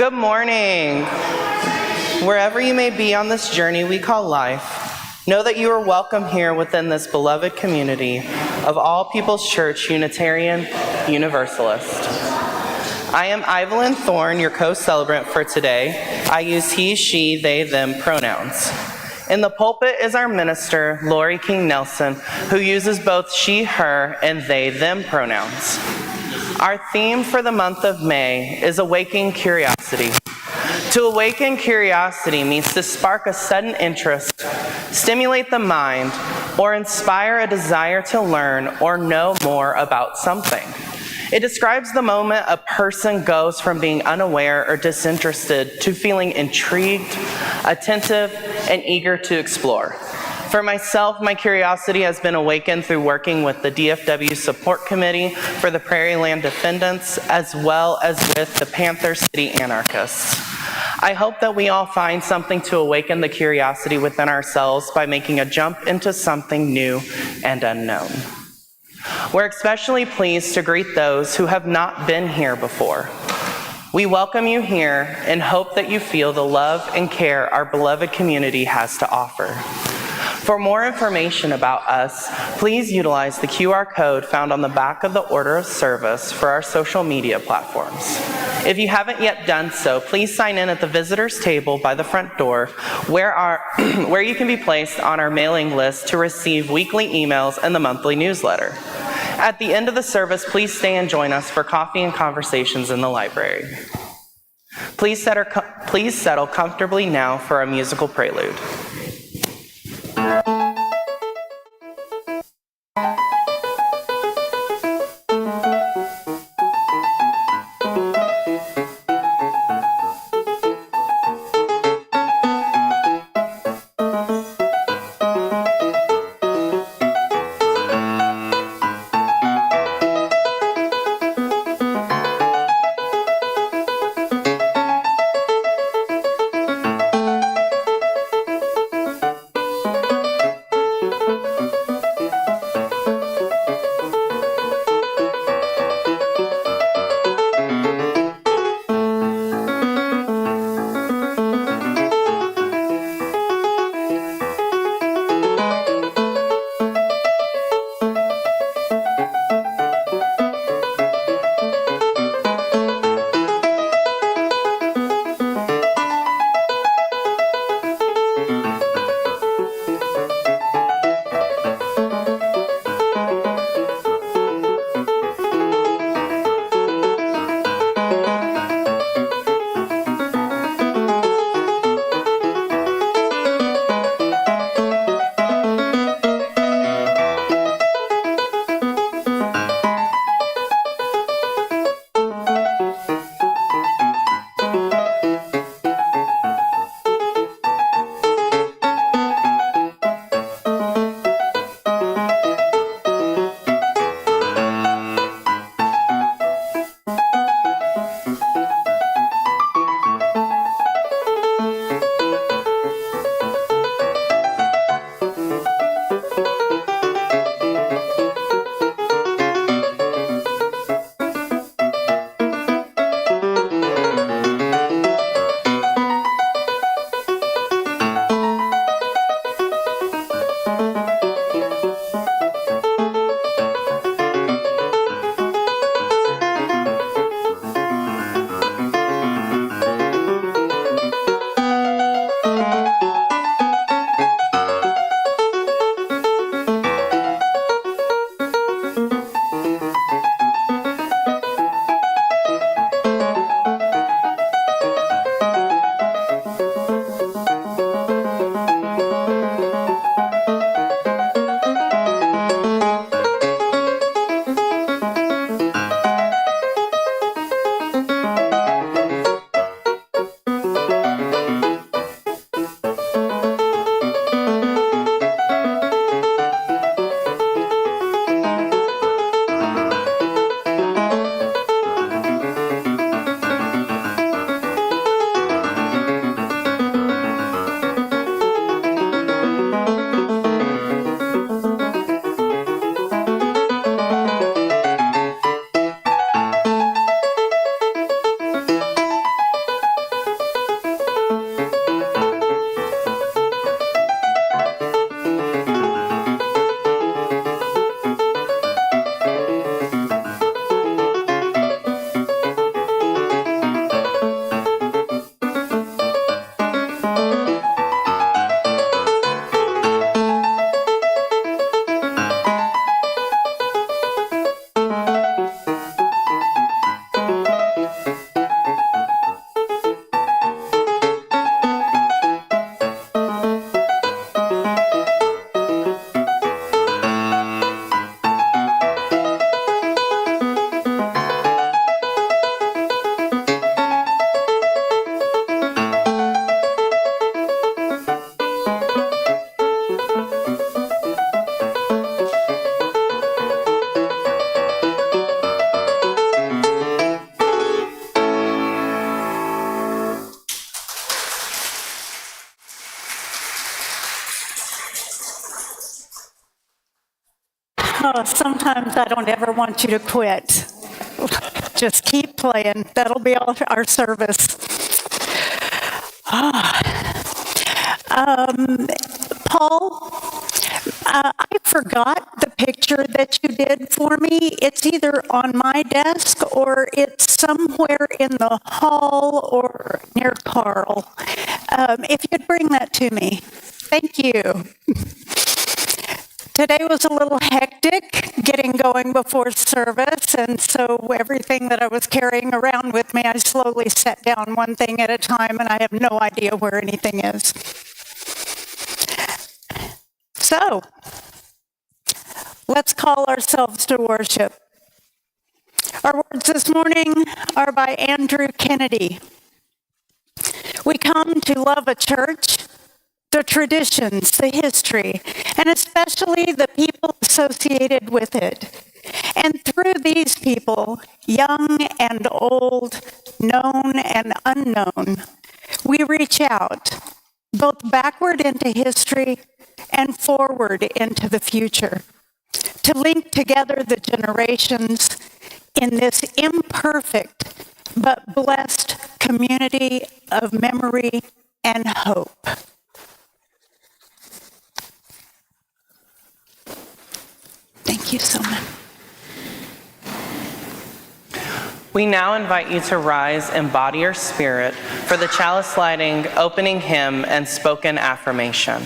Good morning. Wherever you may be on this journey we call life, know that you are welcome here within this beloved community of All People's Church Unitarian Universalist. I am Evelyn Thorne, your co-celebrant for today. I use he, she, they, them pronouns. In the pulpit is our minister, Lori King Nelson, who uses both she, her, and they, them pronouns. Our theme for the month of May is Awakening Curiosity. To awaken curiosity means to spark a sudden interest, stimulate the mind, or inspire a desire to learn or know more about something. It describes the moment a person goes from being unaware or disinterested to feeling intrigued, attentive, and eager to explore. For myself, my curiosity has been awakened through working with the DFW Support Committee for the Prairie Land Defendants, as well as with the Panther City Anarchists. I hope that we all find something to awaken the curiosity within ourselves by making a jump into something new and unknown. We're especially pleased to greet those who have not been here before. We welcome you here and hope that you feel the love and care our beloved community has to offer. For more information about us, please utilize the QR code found on the back of the order of service for our social media platforms. If you haven't yet done so, please sign in at the visitors table by the front door where you can be placed on our mailing list to receive weekly emails and the monthly newsletter. At the end of the service, please stay and join us for coffee and conversations in the library. Please settle comfortably now for a musical prelude. Oh, sometimes I don't ever want you to quit. Just keep playing. That'll be all our service. Paul, I forgot the picture that you did for me. It's either on my desk or it's somewhere in the hall or near Carl. If you'd bring that to me. Thank you. Today was a little hectic getting going before service, and so everything that I was carrying around with me, I slowly set down one thing at a time, and I have no idea where anything is. So, let's call ourselves to worship. Our words this morning are by Andrew Kennedy. We come to love a church, the traditions, the history, and especially the people associated with it. And through these people, young and old, known and unknown, we reach out, both backward into history and forward into the future, to link together the generations in this imperfect but blessed community of memory and hope. Thank you so much. We now invite you to rise in body or spirit for the chalice lighting, opening hymn, and spoken affirmation.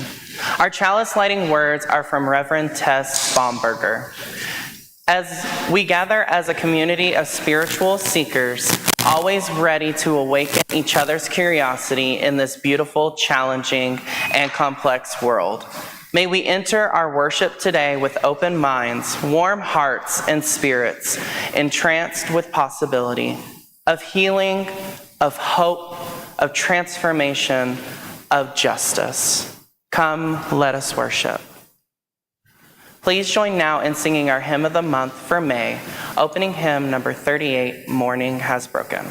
Our chalice lighting words are from Reverend Tess Baumberger. As we gather as a community of spiritual seekers, always ready to awaken each other's curiosity in this beautiful, challenging, and complex world. May we enter our worship today with open minds, warm hearts, and spirits, entranced with possibility of healing, of hope, of transformation, of justice. Come, let us worship. Please join now in singing our hymn of the month for May, opening hymn number 38, Morning Has Broken.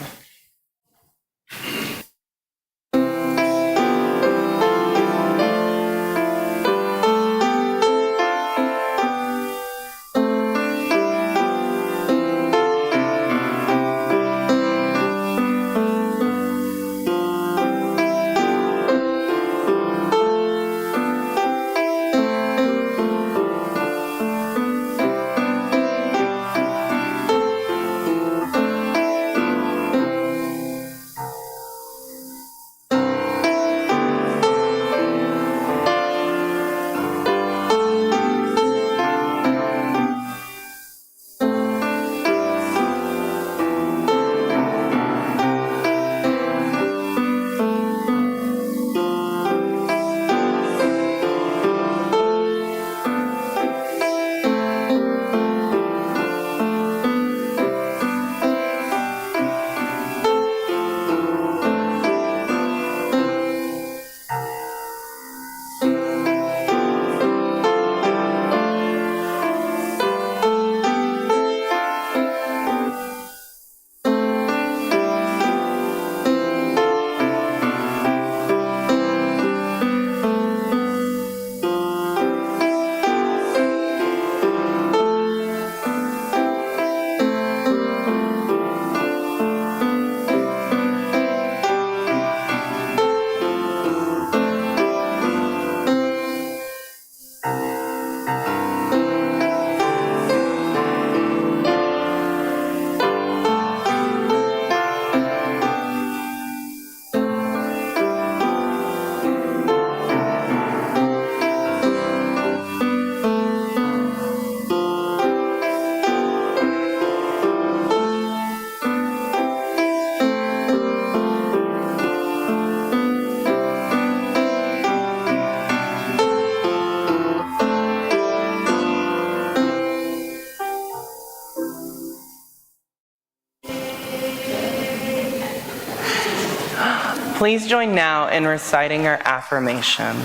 Please join now in reciting our affirmation.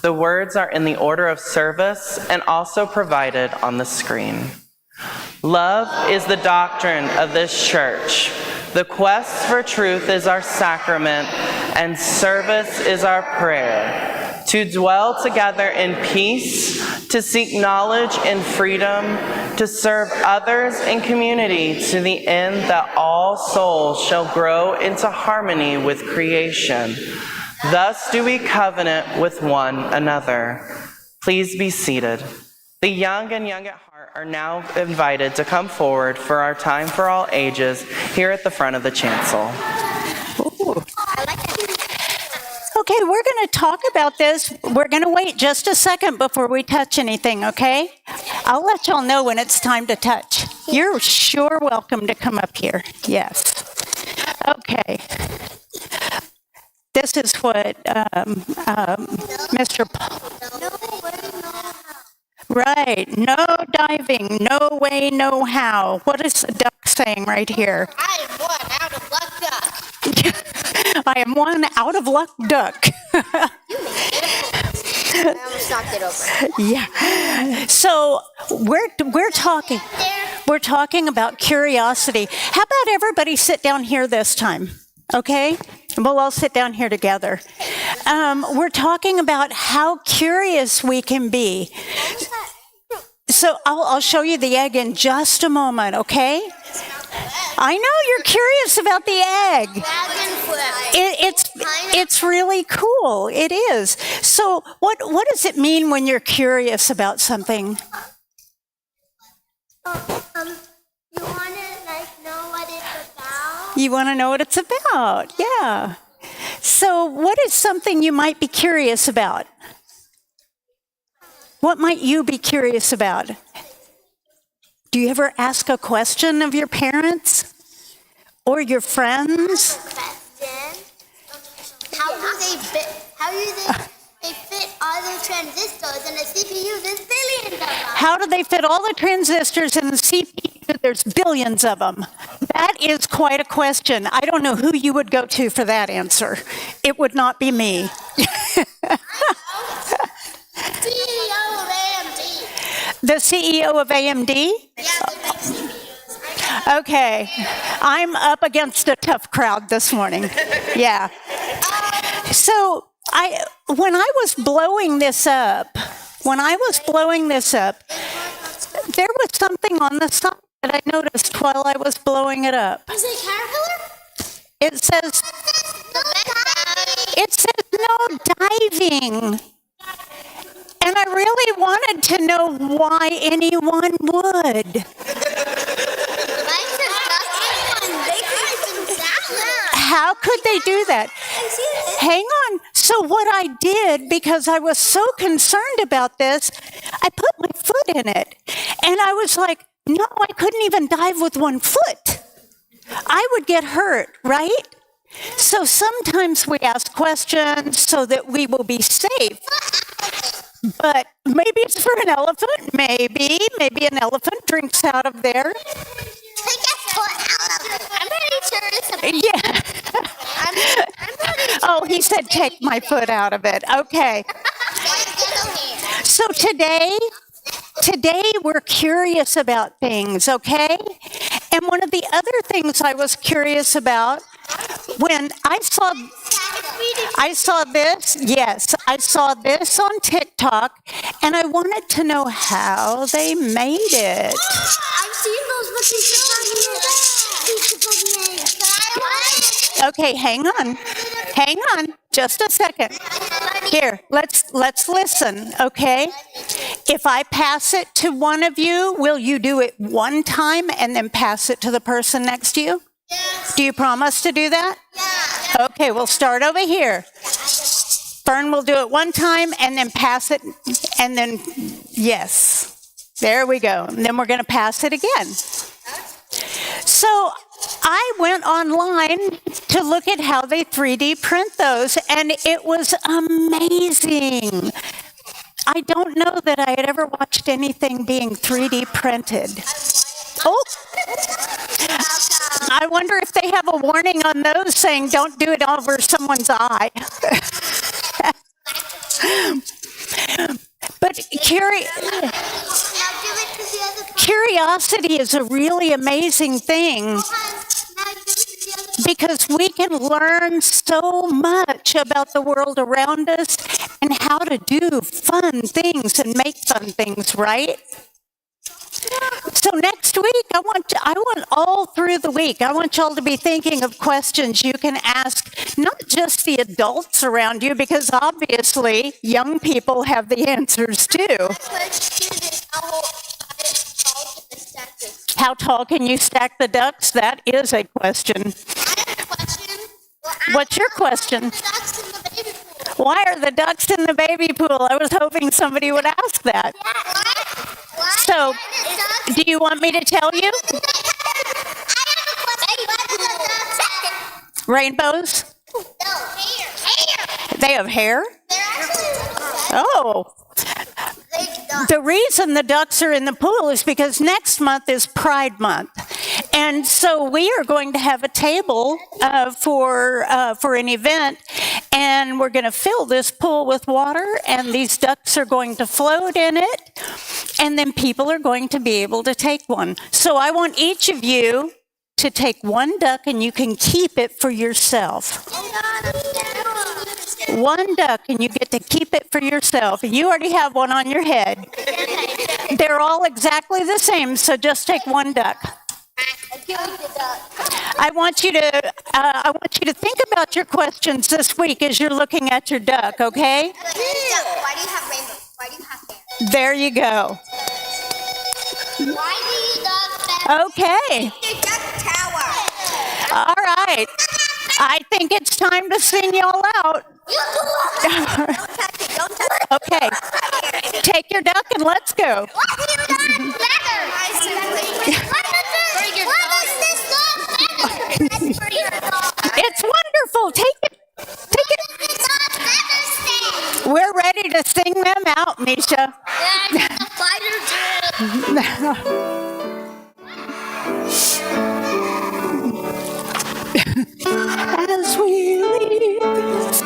The words are in the order of service and also provided on the screen. Love is the doctrine of this church. The quest for truth is our sacrament, and service is our prayer. To dwell together in peace, to seek knowledge and freedom, to serve others and community to the end that all souls shall grow into harmony with creation. Thus do we covenant with one another. Please be seated. The young and young at heart are now invited to come forward for our time for all ages here at the front of the chancel. Ooh. Okay, we're going to talk about this. We're going to wait just a second before we touch anything, okay? I'll let y'all know when it's time to touch. You're sure welcome to come up here. Yes. Okay. This is what Mr. Right. No diving. No way, no how. What is the duck saying right here? I am one out of luck duck. I am one out of luck duck. I almost knocked it over. Yeah. So we're talking about curiosity. How about everybody sit down here this time? Okay? We'll all sit down here together. We're talking about how curious we can be. So I'll show you the egg in just a moment, okay? I know you're curious about the egg. It's really cool. It is. So what does it mean when you're curious about something? You want to know what it's about? You want to know what it's about, yeah. So what is something you might be curious about? What might you be curious about? Do you ever ask a question of your parents or your friends? How do they fit all those transistors in a CPU? There's billions of them. How do they fit all the transistors in the CPU? There's billions of them. That is quite a question. I don't know who you would go to for that answer. It would not be me. The CEO of AMD? Yeah, they make CPUs. Okay, I'm up against a tough crowd this morning. Yeah. So when I was blowing this up, there was something on the side that I noticed while I was blowing it up. Is it a caterpillar? It says no diving. And I really wanted to know why anyone would. How could they do that? Hang on. So what I did, because I was so concerned about this, I put my foot in it. And I was like, no, I couldn't even dive with one foot. I would get hurt, right? So sometimes we ask questions so that we will be safe. But maybe it's for an elephant. Maybe an elephant drinks out of there. Take a foot out of it. I'm pretty sure it's a... Yeah. I'm pretty sure. Oh, he said take my foot out of it. Okay. So today we're curious about things, okay? And one of the other things I was curious about when I saw this on TikTok, and I wanted to know how they made it. I've seen those. Okay, hang on, just a second. Here, let's listen, okay? If I pass it to one of you, will you do it one time and then pass it to the person next to you? Yes. Do you promise to do that? Yeah. Okay, we'll start over here. Fern will do it one time and then pass it, and then, yes. There we go. And then we're going to pass it again. So I went online to look at how they 3D print those, and it was amazing. I don't know that I had ever watched anything being 3D printed. Oh, I wonder if they have a warning on those saying don't do it over someone's eye. But curiosity is a really amazing thing because we can learn so much about the world around us, and how to do fun things and make fun things, right? So next week, I want all through the week, I want y'all to be thinking of questions you can ask, not just the adults around you, because obviously young people have the answers too. How tall can you stack the ducks? That is a question. What's your question? Why are the ducks in the baby pool? I was hoping somebody would ask that. So, do you want me to tell you? Rainbows? They have hair? Oh. The reason the ducks are in the pool is because next month is Pride Month. And so we are going to have a table for an event, and we're going to fill this pool with water, and these ducks are going to float in it, and then people are going to be able to take one. So I want each of you to take one duck, and you can keep it for yourself. One duck, and you get to keep it for yourself. You already have one on your head. They're all exactly the same, so just take one duck. I want you to think about your questions this week as you're looking at your duck, okay? Why do you have rainbows? Why do you have hair? There you go. Why do you love Okay. the duck tower? All right. I think it's time to sing y'all out. Don't touch it. Don't touch it. Okay. Take your duck and let's go. What do you got feathers? What is this dog feathers? That's for your dog. It's wonderful. Take it. Take it. Dog feathers thing. We're ready to sing them out, Misha. Yeah, the fighter drill. As we leave this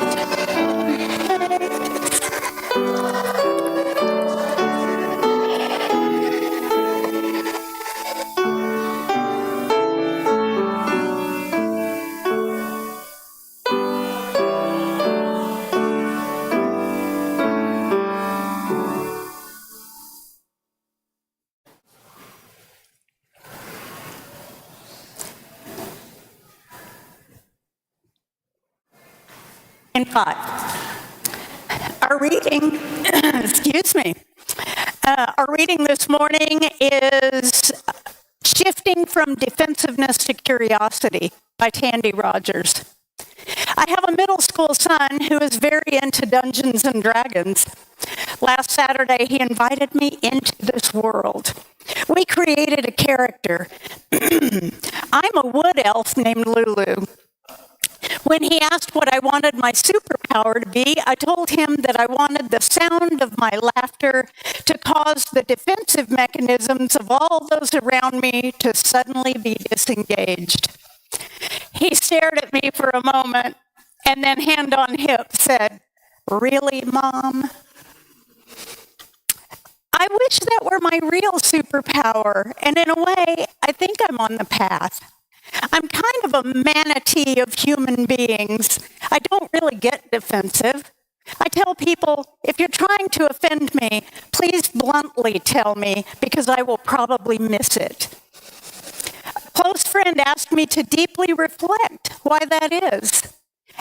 and 5. Our reading, excuse me, our reading this morning is Shifting from Defensiveness to Curiosity by Tandy Rogers. I have a middle school son who is very into Dungeons and Dragons. Last Saturday, he invited me into this world. We created a character. I'm a wood elf named Lulu. When he asked what I wanted my superpower to be, I told him that I wanted the sound of my laughter to cause the defensive mechanisms of all those around me to suddenly be disengaged. He stared at me for a moment and then, hand on hip, said, "Really, Mom?" I wish that were my real superpower, and in a way, I think I'm on the path. I'm kind of a manatee of human beings. I don't really get defensive. I tell people, if you're trying to offend me, please bluntly tell me, because I will probably miss it. A close friend asked me to deeply reflect why that is.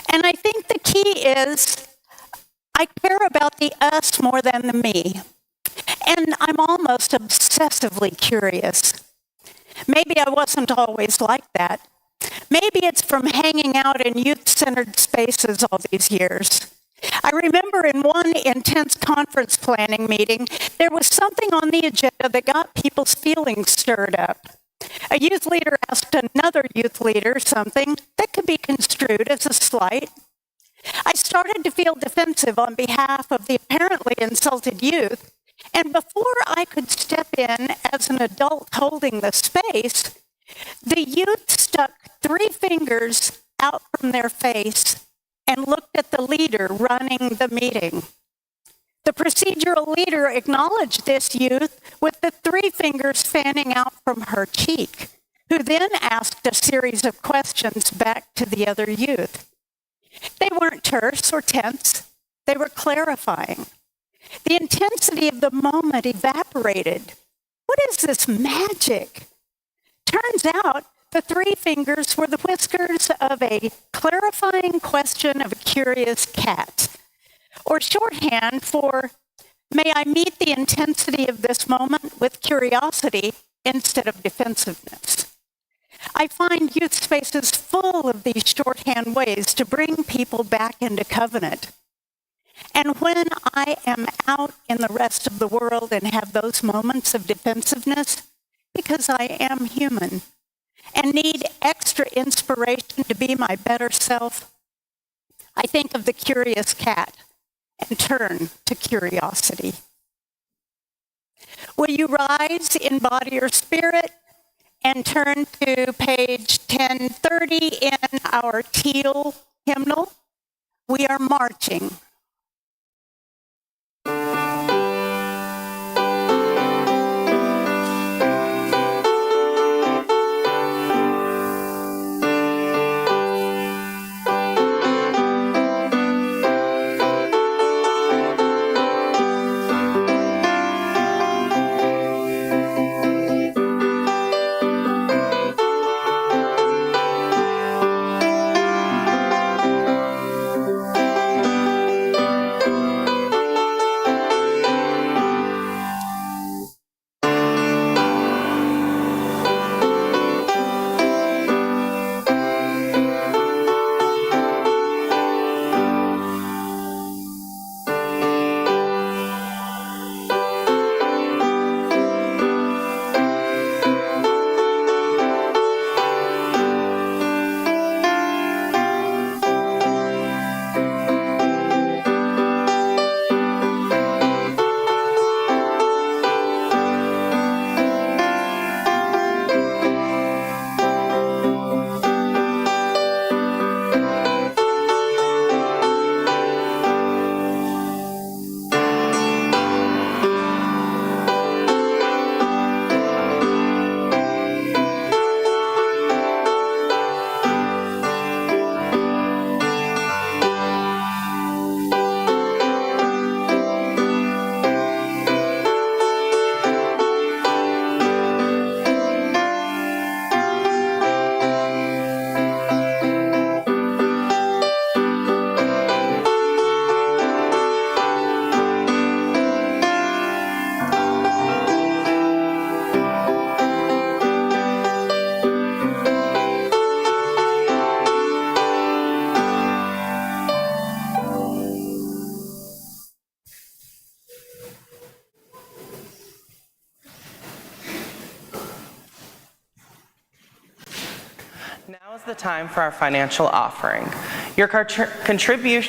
And I think the key is I care about the us more than the me. And I'm almost obsessively curious. Maybe I wasn't always like that. Maybe it's from hanging out in youth-centered spaces all these years. I remember in one intense conference planning meeting, there was something on the agenda that got people's feelings stirred up. A youth leader asked another youth leader something that could be construed as a slight. I started to feel defensive on behalf of the apparently insulted youth, and before I could step in as an adult holding the space, the youth stuck 3 fingers out from their face and looked at the leader running the meeting. The procedural leader acknowledged this youth with the 3 fingers fanning out from her cheek, who then asked a series of questions back to the other youth. They weren't terse or tense. They were clarifying. The intensity of the moment evaporated. What is this magic? Turns out the three fingers were the whiskers of a clarifying question of a curious cat, or shorthand for, may I meet the intensity of this moment with curiosity instead of defensiveness. I find youth spaces full of these shorthand ways to bring people back into covenant. And when I am out in the rest of the world and have those moments of defensiveness, because I am human and need extra inspiration to be my better self, I think of the curious cat and turn to curiosity. Will you rise in body or spirit and turn to page 1030 in our teal hymnal? We are marching. Now is the time for our financial offering. Your contributions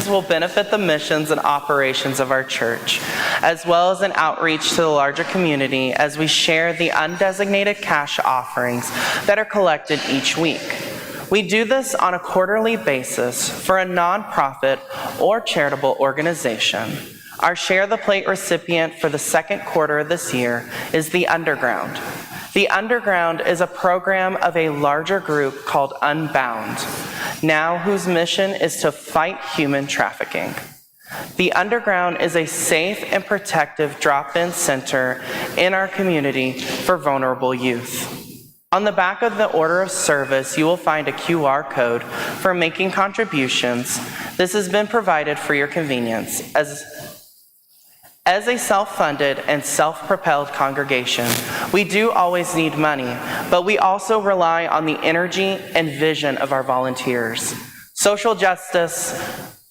will benefit the missions and operations of our church, as well as an outreach to the larger community as we share the undesignated cash offerings that are collected each week. We do this on a quarterly basis for a nonprofit or charitable organization. Our Share the Plate recipient for the second quarter of this year is the Underground. The Underground is a program of a larger group called Unbound, now whose mission is to fight human trafficking. The Underground is a safe and protective drop-in center in our community for vulnerable youth. On the back of the order of service, you will find a QR code for making contributions. This has been provided for your convenience. As a self-funded and self-propelled congregation, we do always need money, but we also rely on the energy and vision of our volunteers. Social justice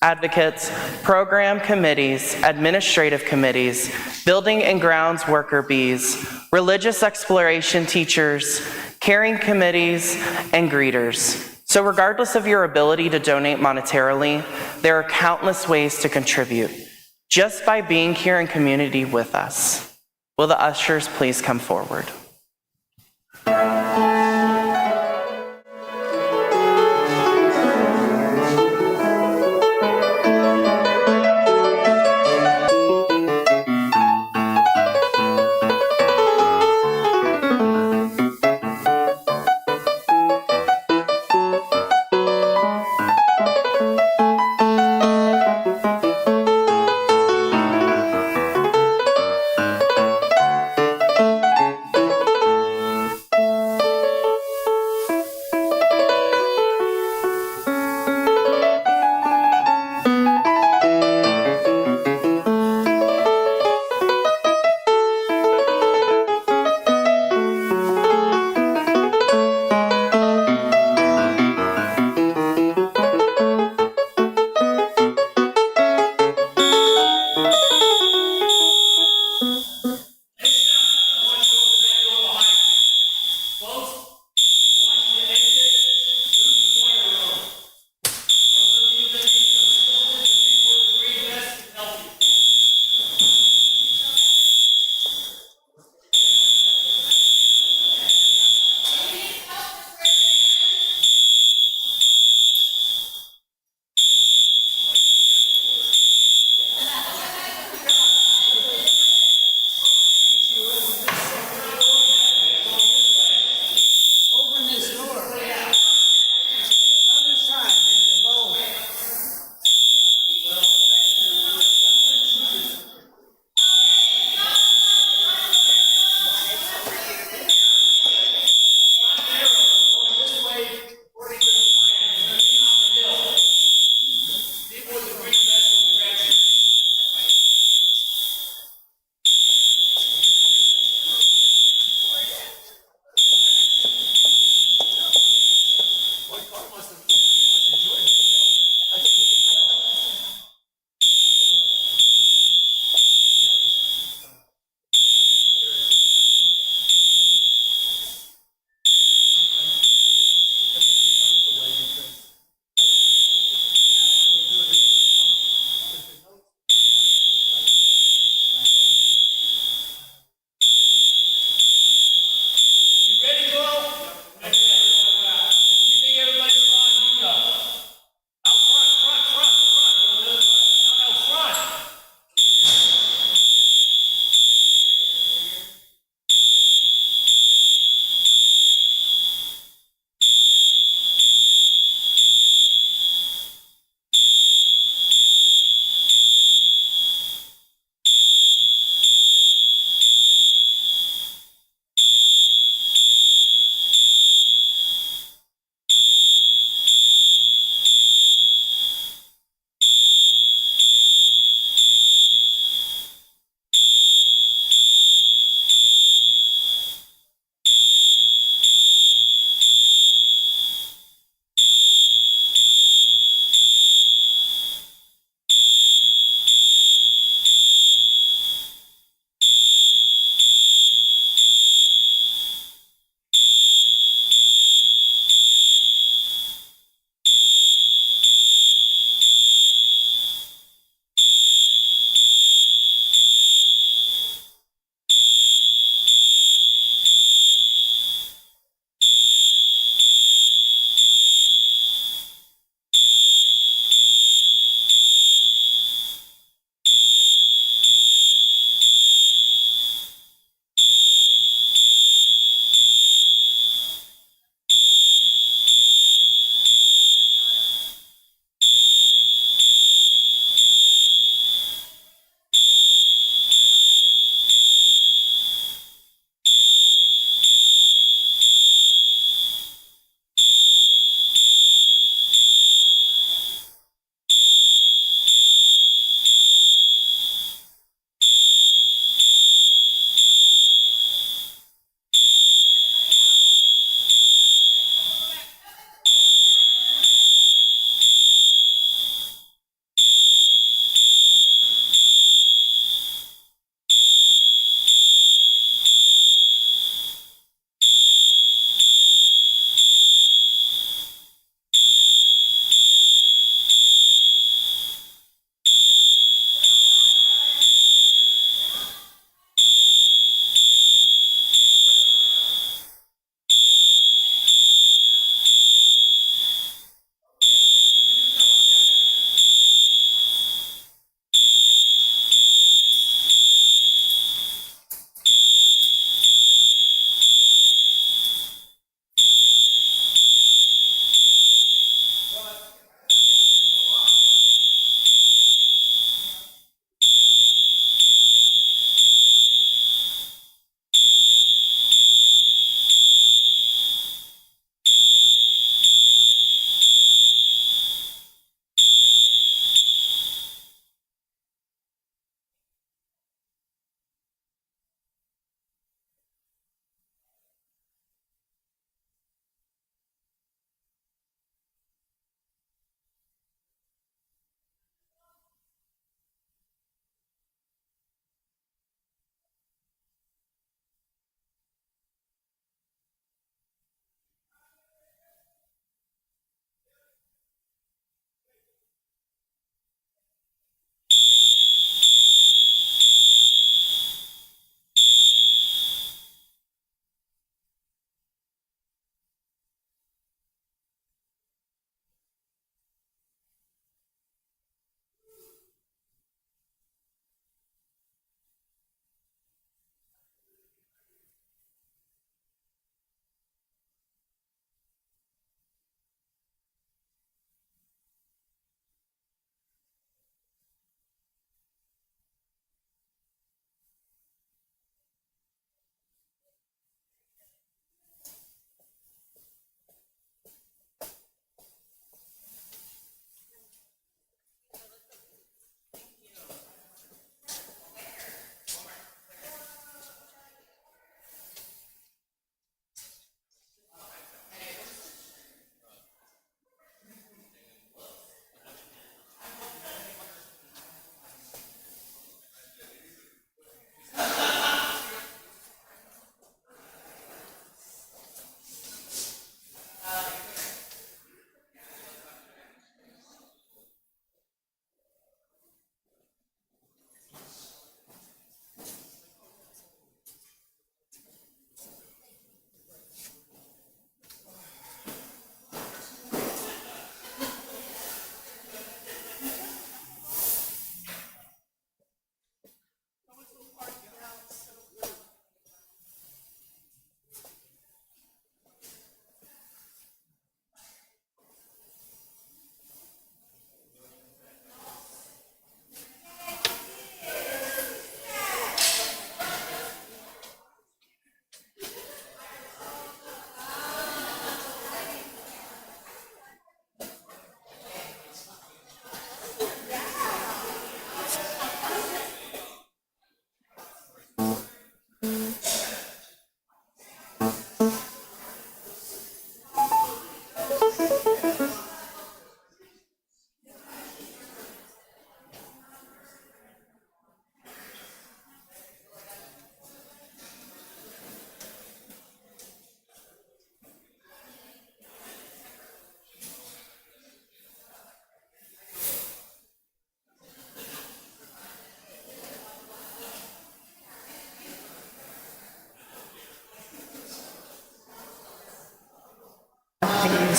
advocates, program committees, administrative committees, building and grounds worker bees, religious exploration teachers, caring committees, and greeters. So regardless of your ability to donate monetarily, there are countless ways to contribute. Just by being here in community with us. Will the ushers please come forward?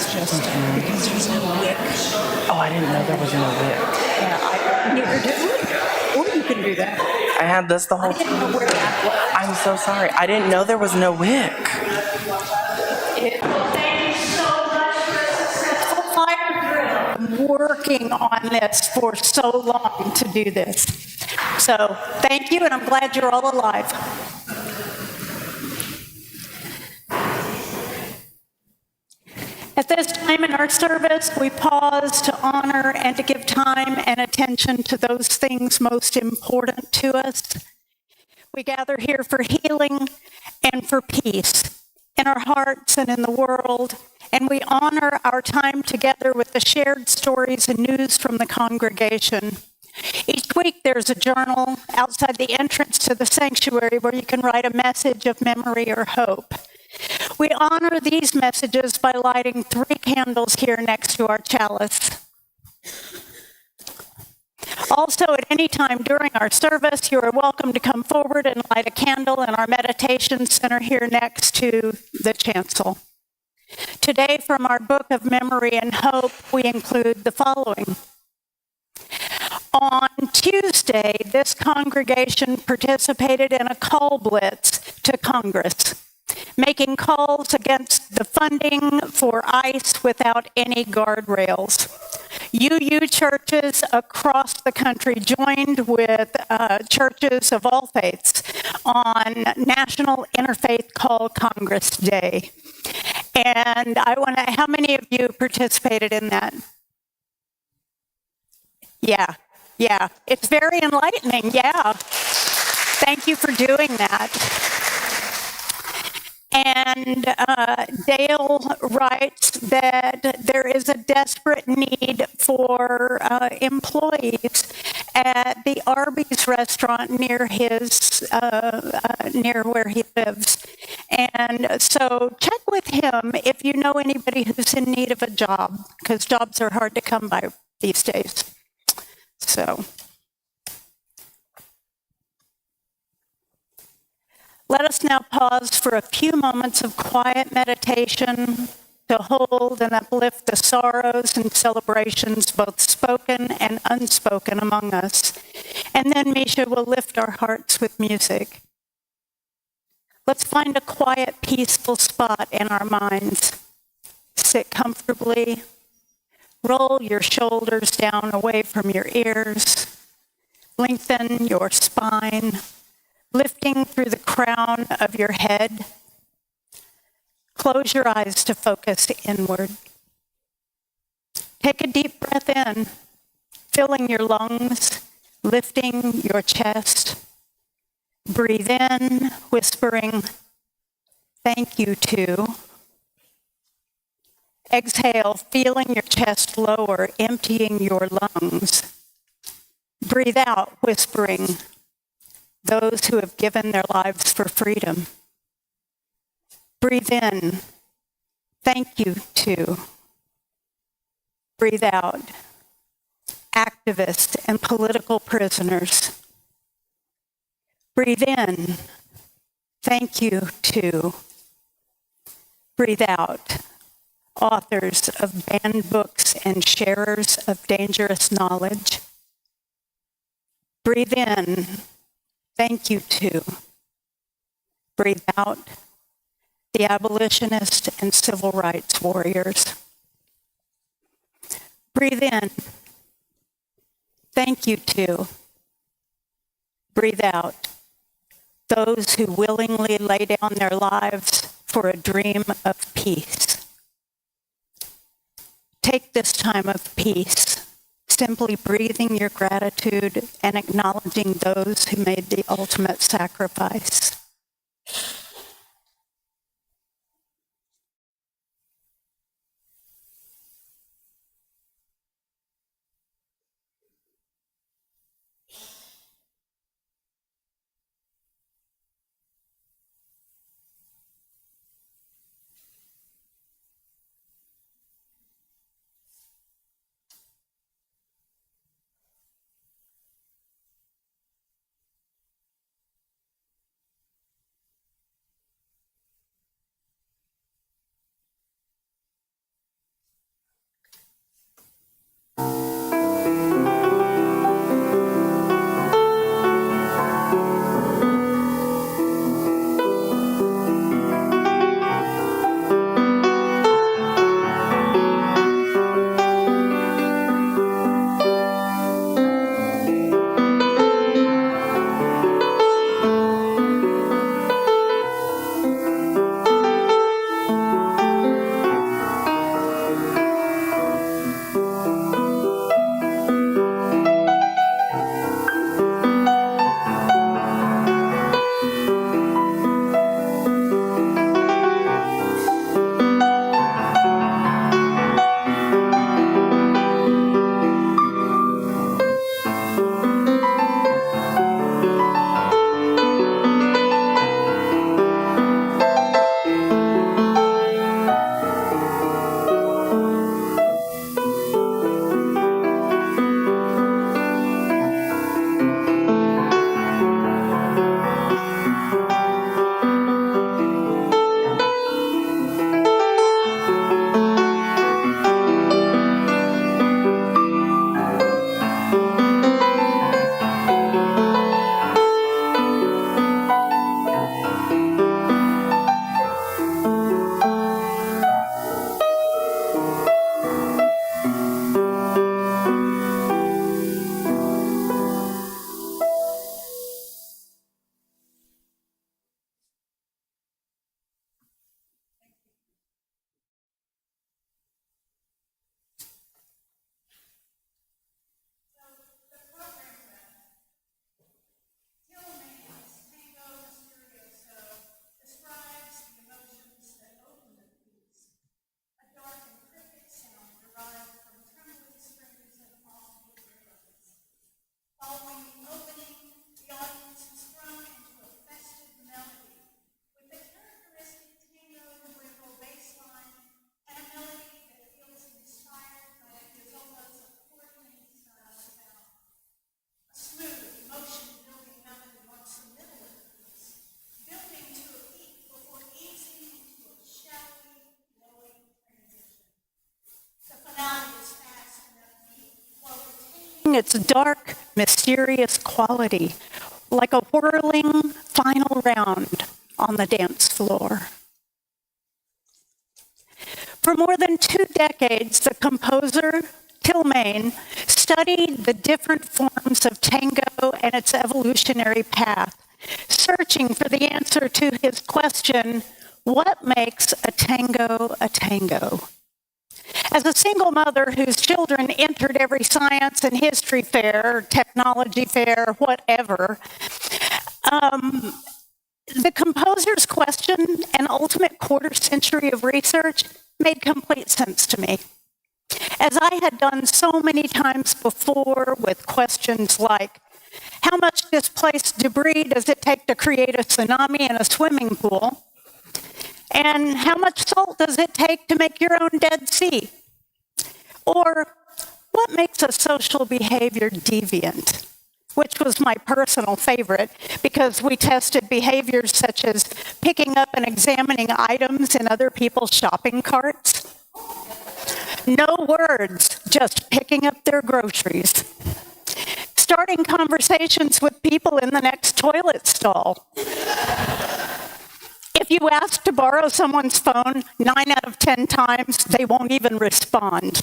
It's just because there's no wick. Oh, I didn't know there was no wick. Yeah, neither did we. Or you can do that. I had this the whole I didn't know time. where that was. I'm so sorry. I didn't know there was no wick. I'm working on this for so long to do this. So thank you, and I'm glad you're all alive. At this time in our service, we pause to honor and to give time and attention to those things most important to us. We gather here for healing and for peace in our hearts and in the world, and we honor our time together with the shared stories and news from the congregation. Each week there's a journal outside the entrance to the sanctuary where you can write a message of memory or hope. We honor these messages by lighting 3 candles here next to our chalice. Also, at any time during our service, you are welcome to come forward and light a candle in our meditation center here next to the chancel. Today, from our book of memory and hope, we include the following. On Tuesday, this congregation participated in a call blitz to Congress, making calls against the funding for ICE without any guardrails. UU churches across the country joined with churches of all faiths on National Interfaith Call Congress Day. And I want to, how many of you participated in that? Yeah, it's very enlightening, yeah. Thank you for doing that. And Dale writes that there is a desperate need for employees at the Arby's restaurant near near where he lives. And so check with him if you know anybody who's in need of a job, because jobs are hard to come by these days. So let us now pause for a few moments of quiet meditation to hold and uplift the sorrows and celebrations, both spoken and unspoken, among us. And then Misha will lift our hearts with music. Let's find a quiet, peaceful spot in our minds. Sit comfortably. Roll your shoulders down away from your ears. Lengthen your spine, lifting through the crown of your head. Close your eyes to focus inward. Take a deep breath in, filling your lungs, lifting your chest. Breathe in, whispering, thank you to. Exhale, feeling your chest lower, emptying your lungs. Breathe out, whispering, those who have given their lives for freedom. Breathe in, thank you to. Breathe out, activists and political prisoners. Breathe in, thank you to. Breathe out, authors of banned books and sharers of dangerous knowledge. Breathe in, thank you to. Breathe out, the abolitionist and civil rights warriors. Breathe in, thank you to. Breathe out, those who willingly lay down their lives for a dream of peace. Take this time of peace, simply breathing your gratitude and acknowledging those who made the ultimate sacrifice. its dark, mysterious quality, like a whirling final round on the dance floor. For more than 2 decades, the composer, Tillmain, studied the different forms of tango and its evolutionary path, searching for the answer to his question, what makes a tango a tango? As a single mother whose children entered every science and history fair, technology fair, whatever, the composer's question and ultimate quarter-century of research made complete sense to me. As I had done so many times before with questions like, how much displaced debris does it take to create a tsunami in a swimming pool? And how much salt does it take to make your own Dead Sea? Or what makes a social behavior deviant? Which was my personal favorite because we tested behaviors such as picking up and examining items in other people's shopping carts. No words, just picking up their groceries. Starting conversations with people in the next toilet stall. If you ask to borrow someone's phone, 9 out of 10 times, they won't even respond.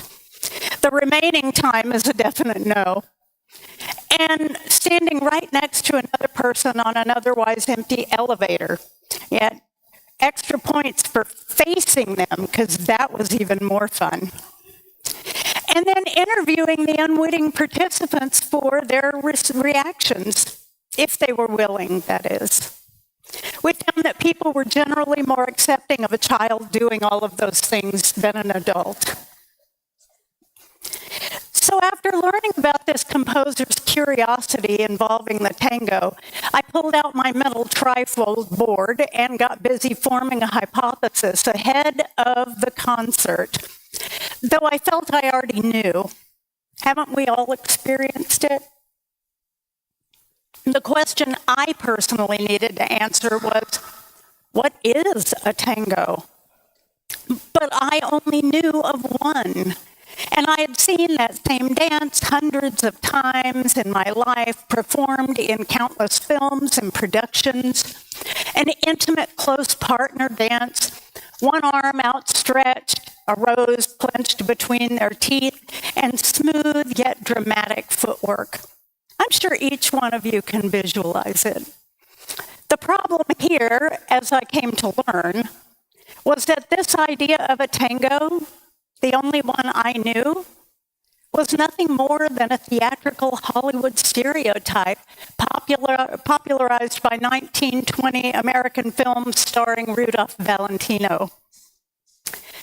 The remaining time is a definite no. And standing right next to another person on an otherwise empty elevator. Yet, extra points for facing them, because that was even more fun. And then interviewing the unwitting participants for their reactions, if they were willing, that is. We found that people were generally more accepting of a child doing all of those things than an adult. So after learning about this composer's curiosity involving the tango, I pulled out my mental trifold board and got busy forming a hypothesis ahead of the concert. Though I felt I already knew. Haven't we all experienced it? The question I personally needed to answer was, what is a tango? But I only knew of one. And I had seen that same dance hundreds of times in my life, performed in countless films and productions. An intimate, close partner dance, one arm outstretched, a rose clenched between their teeth, and smooth yet dramatic footwork. I'm sure each one of you can visualize it. The problem here, as I came to learn, was that this idea of a tango, the only one I knew, was nothing more than a theatrical Hollywood stereotype popularized by 1920 American films starring Rudolph Valentino.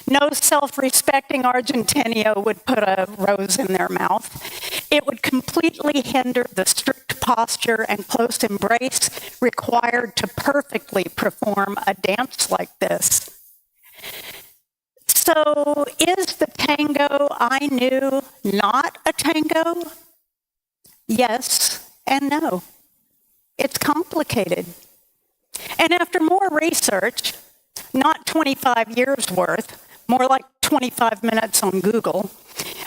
No self-respecting Argentino would put a rose in their mouth. It would completely hinder the strict posture and close embrace required to perfectly perform a dance like this. So, is the tango I knew not a tango? Yes and no. It's complicated. And after more research, not 25 years worth, more like 25 minutes on Google,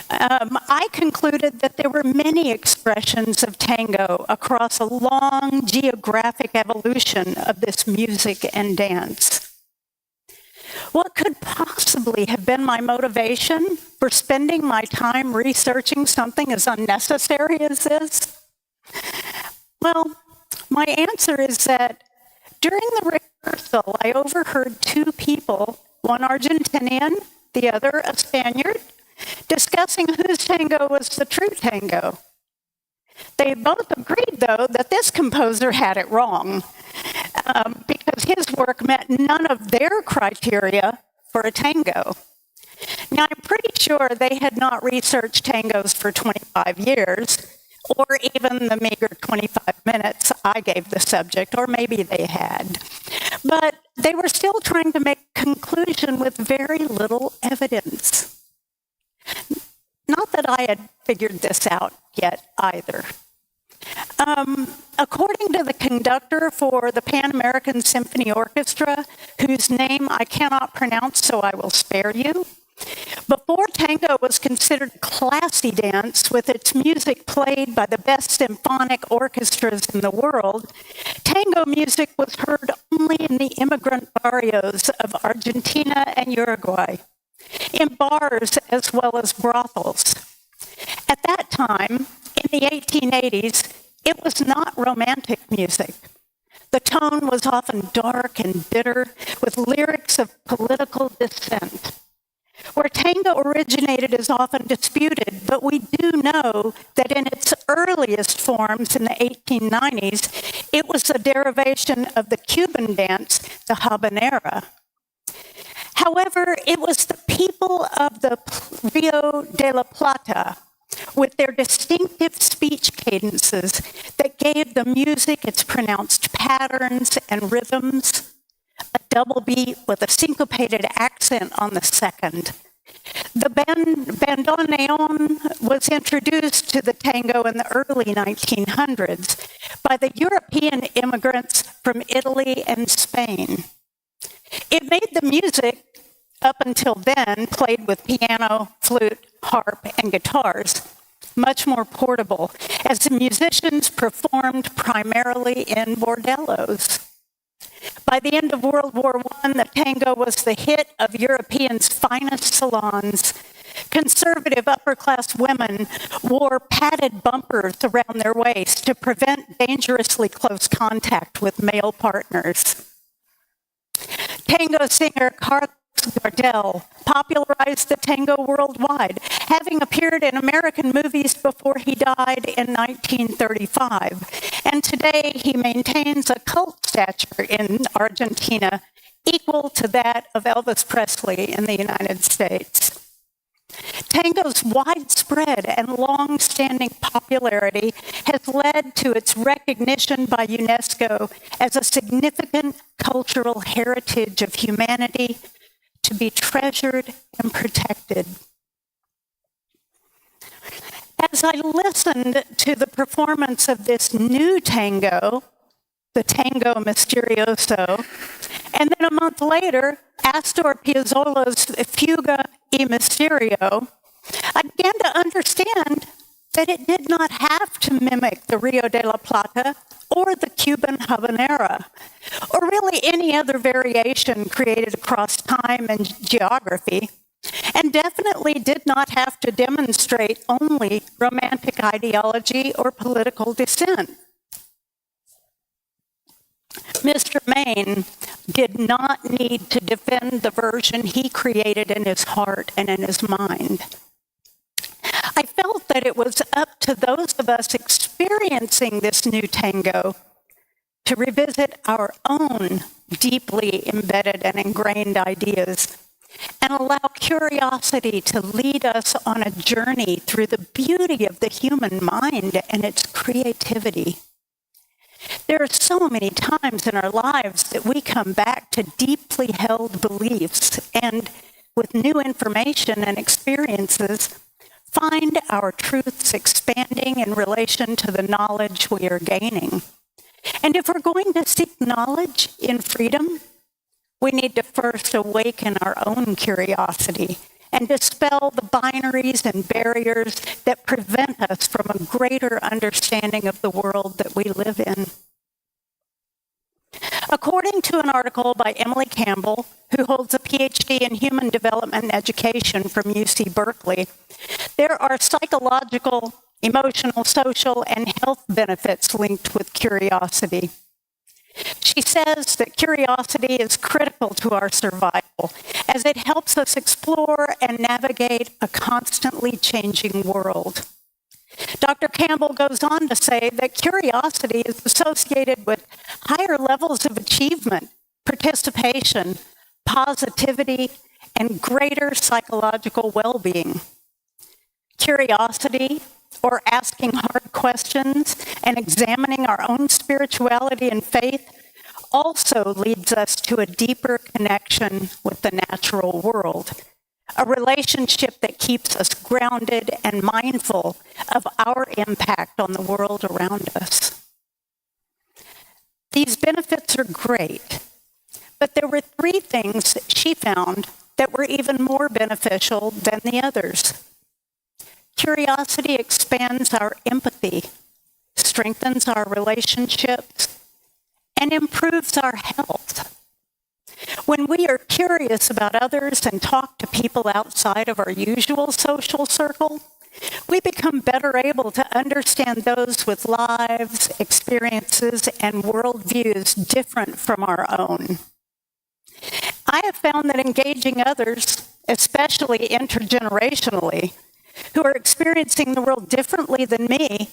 I concluded that there were many expressions of tango across a long geographic evolution of this music and dance. What could possibly have been my motivation for spending my time researching something as unnecessary as this? Well, my answer is that during the rehearsal, I overheard 2 people, one Argentinian, the other a Spaniard, discussing whose tango was the true tango. They both agreed, though, that this composer had it wrong, because his work met none of their criteria for a tango. Now, I'm pretty sure they had not researched tangos for 25 years, or even the meager 25 minutes I gave the subject, or maybe they had. But they were still trying to make a conclusion with very little evidence. Not that I had figured this out yet either. According to the conductor for the Pan American Symphony Orchestra, whose name I cannot pronounce, so I will spare you, Before tango was considered a classy dance with its music played by the best symphonic orchestras in the world, tango music was heard only in the immigrant barrios of Argentina and Uruguay, in bars as well as brothels. At that time, in the 1880s, it was not romantic music. The tone was often dark and bitter, with lyrics of political dissent. Where tango originated is often disputed, but we do know that in its earliest forms in the 1890s, it was a derivation of the Cuban dance, the habanera. However, it was the people of the Rio de la Plata, with their distinctive speech cadences, that gave the music its pronounced patterns and rhythms, a double beat with a syncopated accent on the second. The bandoneon was introduced to the tango in the early 1900s by the European immigrants from Italy and Spain. It made the music, up until then, played with piano, flute, harp, and guitars, much more portable, as the musicians performed primarily in bordellos. By the end of World War I, the tango was the hit of Europeans' finest salons. Conservative upper-class women wore padded bumpers around their waist to prevent dangerously close contact with male partners. Tango singer Carlos Gardel popularized the tango worldwide, having appeared in American movies before he died in 1935. And today he maintains a cult stature in Argentina equal to that of Elvis Presley in the United States. Tango's widespread and long-standing popularity has led to its recognition by UNESCO as a significant cultural heritage of humanity to be treasured and protected. As I listened to the performance of this new tango, the Tango Misterioso, and then a month later, Astor Piazzolla's Fuga y Misterio, I began to understand that it did not have to mimic the Rio de la Plata or the Cuban habanera, or really any other variation created across time and geography, and definitely did not have to demonstrate only romantic ideology or political dissent. Mr. Maine did not need to defend the version he created in his heart and in his mind. I felt that it was up to those of us experiencing this new tango to revisit our own deeply embedded and ingrained ideas and allow curiosity to lead us on a journey through the beauty of the human mind and its creativity. There are so many times in our lives that we come back to deeply held beliefs and, with new information and experiences, find our truths expanding in relation to the knowledge we are gaining. And if we're going to seek knowledge in freedom, we need to first awaken our own curiosity and dispel the binaries and barriers that prevent us from a greater understanding of the world that we live in. According to an article by Emily Campbell, who holds a PhD in Human Development and Education from UC Berkeley, there are psychological, emotional, social, and health benefits linked with curiosity. She says that curiosity is critical to our survival, as it helps us explore and navigate a constantly changing world. Dr. Campbell goes on to say that curiosity is associated with higher levels of achievement, participation, positivity, and greater psychological well-being. Curiosity, or asking hard questions and examining our own spirituality and faith, also leads us to a deeper connection with the natural world, a relationship that keeps us grounded and mindful of our impact on the world around us. These benefits are great, but there were three things she found that were even more beneficial than the others. Curiosity expands our empathy, strengthens our relationships, and improves our health. When we are curious about others and talk to people outside of our usual social circle, we become better able to understand those with lives, experiences, and worldviews different from our own. I have found that engaging others, especially intergenerationally, who are experiencing the world differently than me,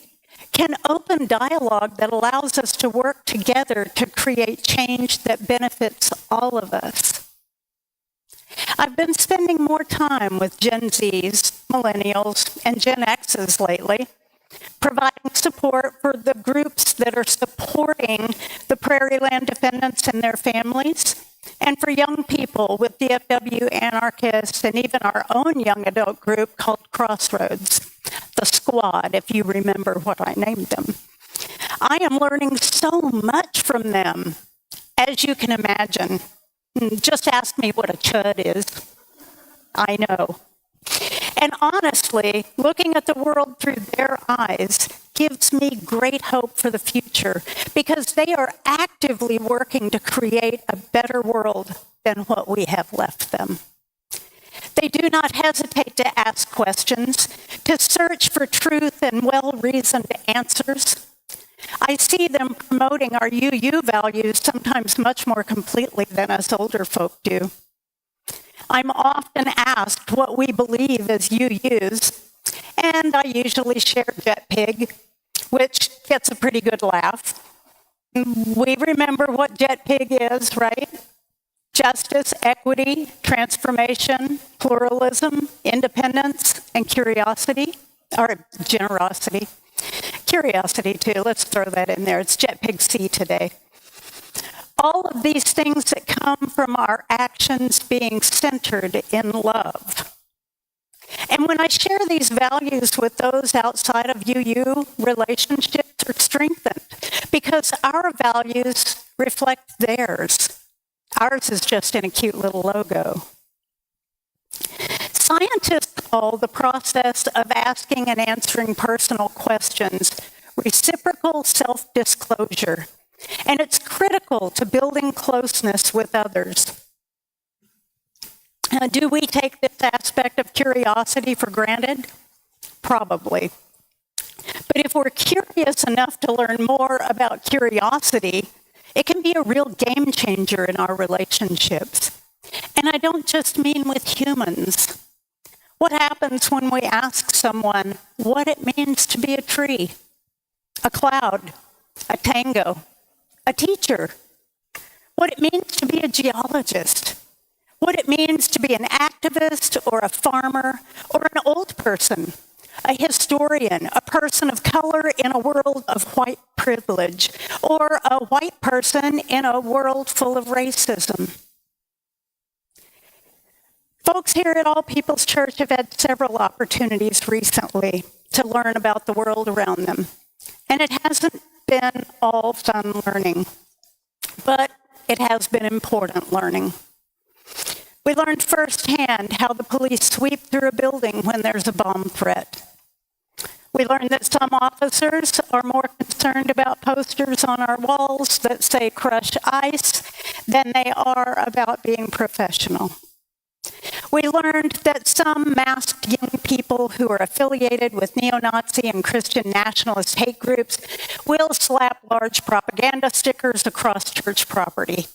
can open dialogue that allows us to work together to create change that benefits all of us. I've been spending more time with Gen Zs, Millennials, and Gen Xs lately, providing support for the groups that are supporting the prairie land defendants and their families, and for young people with DFW anarchists, and even our own young adult group called Crossroads, the Squad, if you remember what I named them. I am learning so much from them, as you can imagine. Just ask me what a chud is. I know. And honestly, looking at the world through their eyes gives me great hope for the future, because they are actively working to create a better world than what we have left them. They do not hesitate to ask questions, to search for truth and well-reasoned answers. I see them promoting our UU values sometimes much more completely than us older folk do. I'm often asked what we believe as UUs, and I usually share JetPig, which gets a pretty good laugh. We remember what JetPig is, right? Justice, equity, transformation, pluralism, independence, and curiosity, or generosity. Curiosity, too. Let's throw that in there. It's JetPig C today. All of these things that come from our actions being centered in love. And when I share these values with those outside of UU, relationships are strengthened because our values reflect theirs. Ours is just in a cute little logo. Scientists call the process of asking and answering personal questions reciprocal self-disclosure, and it's critical to building closeness with others. Do we take this aspect of curiosity for granted? Probably. But if we're curious enough to learn more about curiosity, it can be a real game changer in our relationships. And I don't just mean with humans. What happens when we ask someone what it means to be a tree, a cloud, a tango, a teacher? What it means to be a geologist? What it means to be an activist or a farmer or an old person, a historian, a person of color in a world of white privilege, or a white person in a world full of racism. Folks here at All People's Church have had several opportunities recently to learn about the world around them. And it hasn't been all fun learning, but it has been important learning. We learned firsthand how the police sweep through a building when there's a bomb threat. We learned that some officers are more concerned about posters on our walls that say crush ICE than they are about being professional. We learned that some masked young people who are affiliated with neo-Nazi and Christian nationalist hate groups will slap large propaganda stickers across church property.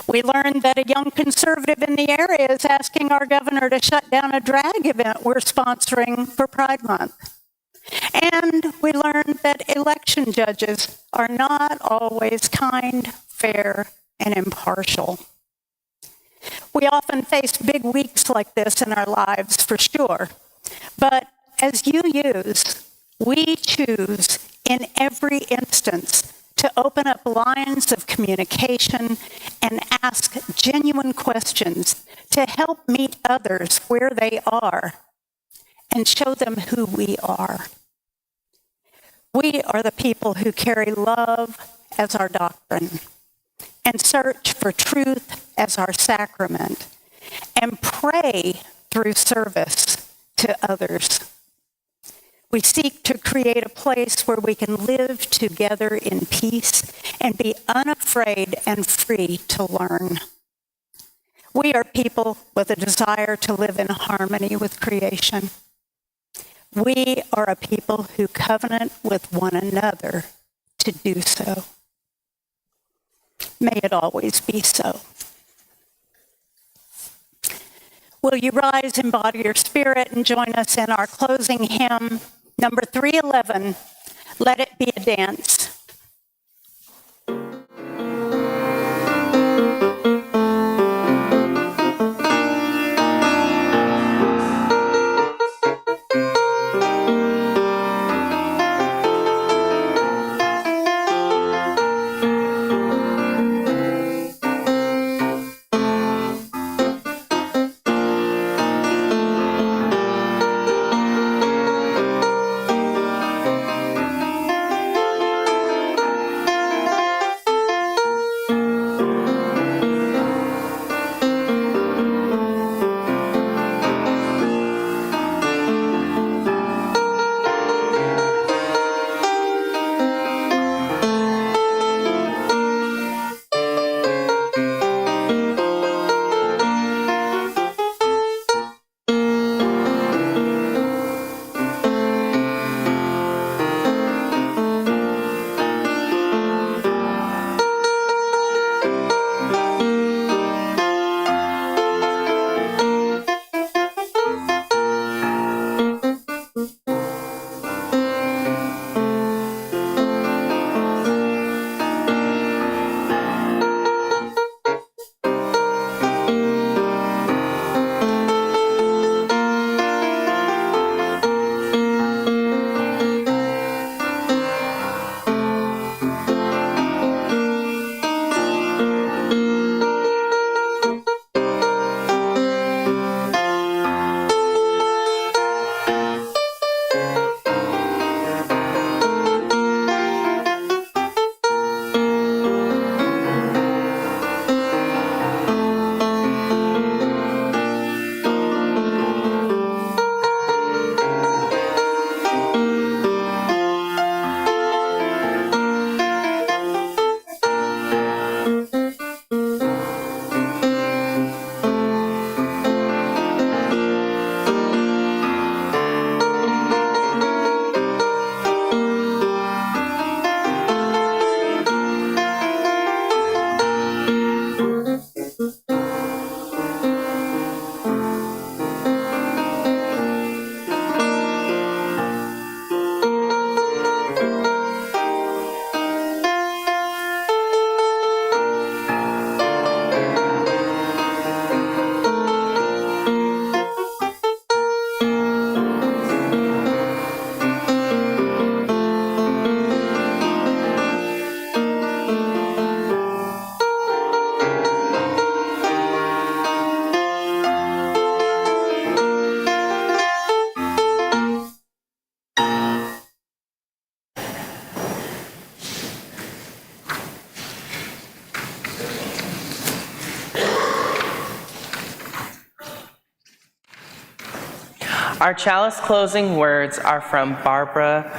We learned that a young conservative in the area is asking our governor to shut down a drag event we're sponsoring for Pride Month. And we learned that election judges are not always kind, fair, and impartial. We often face big weeks like this in our lives, for sure. But as UUs, we choose in every instance to open up lines of communication and ask genuine questions to help meet others where they are and show them who we are. We are the people who carry love as our doctrine and search for truth as our sacrament, and pray through service to others. We seek to create a place where we can live together in peace and be unafraid and free to learn. We are people with a desire to live in harmony with creation. We are a people who covenant with one another to do so. May it always be so. Will you rise in body or spirit and join us in our closing hymn, number 311, Let It Be a Dance. Our chalice closing words are from Barbara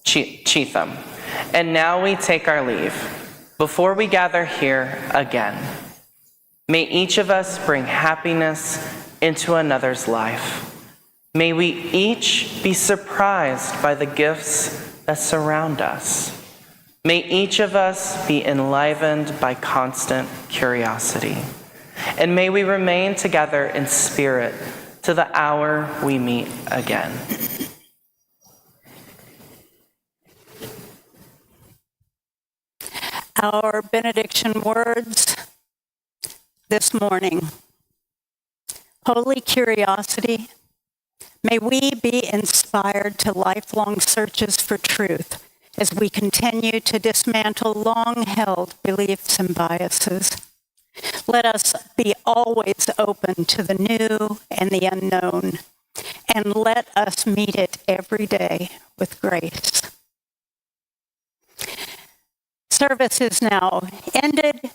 Cheatham. And now we take our leave. Before we gather here again, may each of us bring happiness into another's life. May we each be surprised by the gifts that surround us. May each of us be enlivened by constant curiosity. And may we remain together in spirit to the hour we meet again. Our benediction words this morning. Holy curiosity, may we be inspired to lifelong searches for truth as we continue to dismantle long-held beliefs and biases. Let us be always open to the new and the unknown, and let us meet it every day with grace. Service is now ended.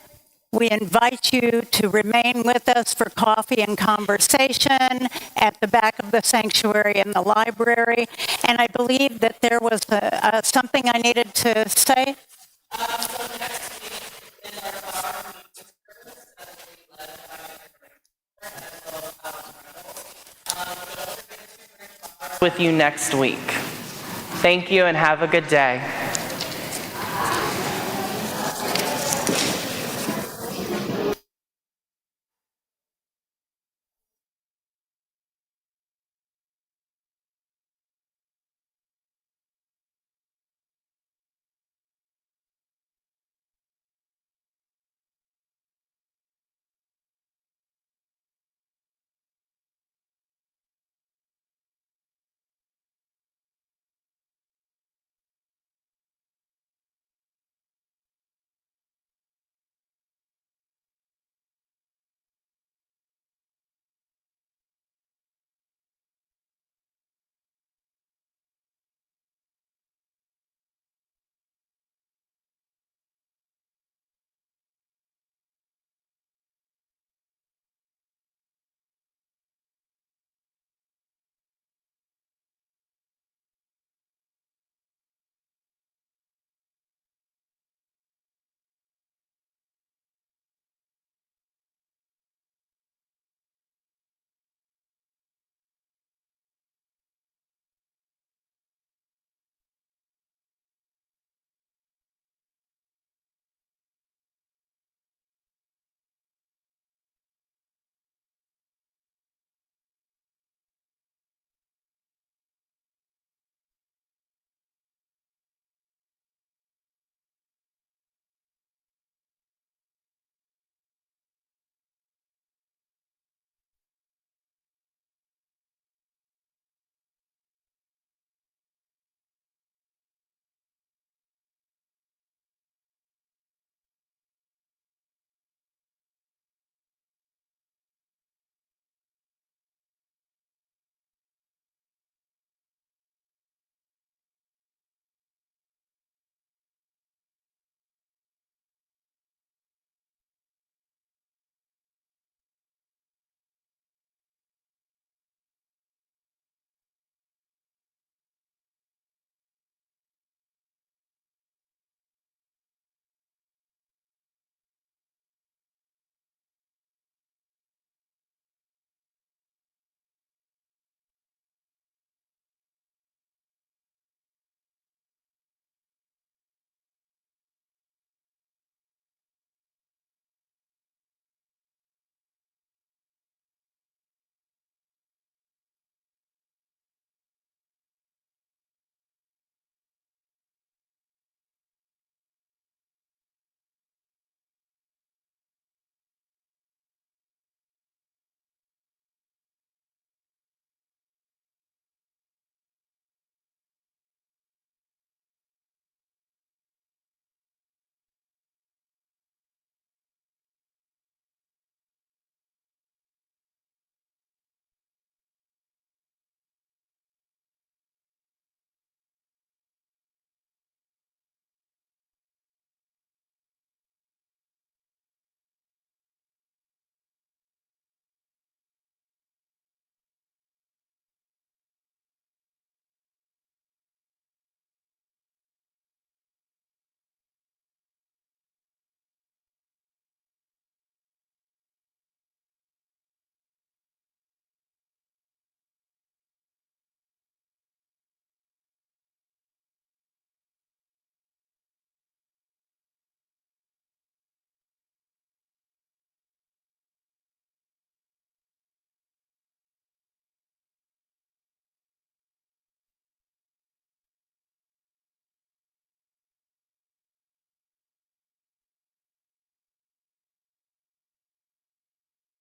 We invite you to remain with us for coffee and conversation at the back of the sanctuary in the library. And I believe that there was something I needed to say. With you next week. Thank you and have a good day.